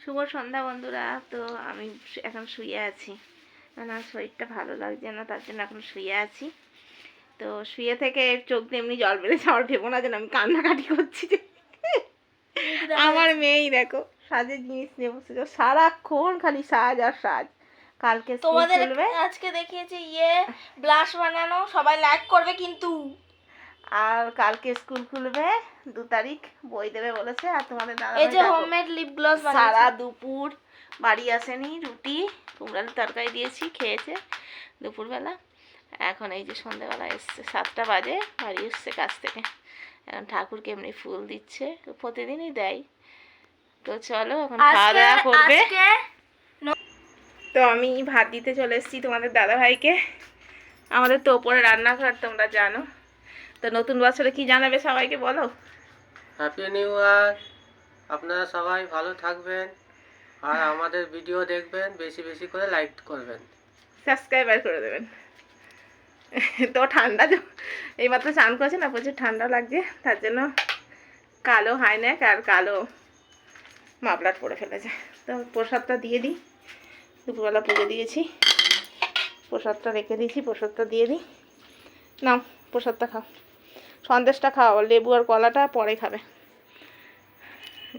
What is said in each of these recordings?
শুভ সন্ধ্যা বন্ধুরা। তো আমি এখন শুয়ে আছি, মানে আমার শরীরটা ভালো লাগছে না, তার জন্য এখন শুয়ে আছি। তো শুয়ে থেকে চোখ দিয়ে এমনি জল বেড়েছে, আমার ভেবো না যেন আমি কান্নাকাটি করছি। যে আমার মেয়েই দেখো সাজের জিনিস নিয়ে বসেছে, সারাক্ষণ খালি সাজ আর সাজ। কালকে তোমাদের আজকে দেখিয়েছি ব্লাশ বানানো, সবাই লাইক করবে কিন্তু। আর কালকে স্কুল খুলবে, 2 তারিখ বই দেবে বলেছে। আর তোমাদের দাদা এই যে হোমমেড লিপ গ্লস সারা দুপুর বাড়ি আসেনি, রুটি কুমড়ার তরকারি দিয়েছি, খেয়েছে দুপুরবেলা। এখন এই যে সন্ধ্যেবেলা এসছে, 7টা বাজে বাড়ি এসছে কাছ থেকে। এখন ঠাকুরকে এমনি ফুল দিচ্ছে, প্রতিদিনই দেয়। তো চলো এখন খাওয়া দাওয়া করবে। তো আমি ভাত দিতে চলে এসেছি তোমাদের দাদা ভাইকে। আমাদের তো ওপরে রান্নাঘর, তোমরা জানো। তো নতুন বছরে কি জানাবে সবাইকে বলো? Happy new year. আপনারা সবাই ভালো থাকবেন, আর আমাদের ভিডিও দেখবেন, বেশি বেশি করে লাইক করবেন, সাবস্ক্রাইবার করে দেবেন। তো ঠান্ডা এইমাত্র চান করেছে না, প্রচুর ঠান্ডা লাগছে, তার জন্য কালো হাইনেক আর কালো মাফলার পরে ফেলেছে। তো প্রসাদটা দিয়ে দিই, দুপুরবেলা পুজো দিয়েছি, প্রসাদটা রেখে দিয়েছি, প্রসাদটা দিয়ে দিই। নাও প্রসাদটা খাও, সন্দেশটা খাও, লেবু আর কলাটা পরে খাবে।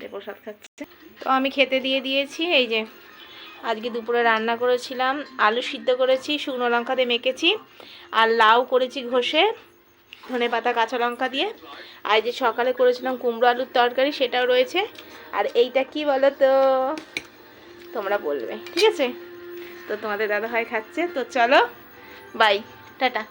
যে প্রসাদ খাচ্ছে। তো আমি খেতে দিয়ে দিয়েছি। এই যে আজকে দুপুরে রান্না করেছিলাম, আলু সিদ্ধ করেছি, শুকনো লঙ্কা দিয়ে মেখেছি, আর লাউ করেছি ঘষে, ধনে পাতা কাঁচা লঙ্কা দিয়ে। আর যে সকালে করেছিলাম কুমড়ো আলুর তরকারি, সেটাও রয়েছে। আর এইটা কি বলো তো, তোমরা বলবে, ঠিক আছে? তো তোমাদের দাদা ভাই খাচ্ছে। তো চলো, বাই, টাটা।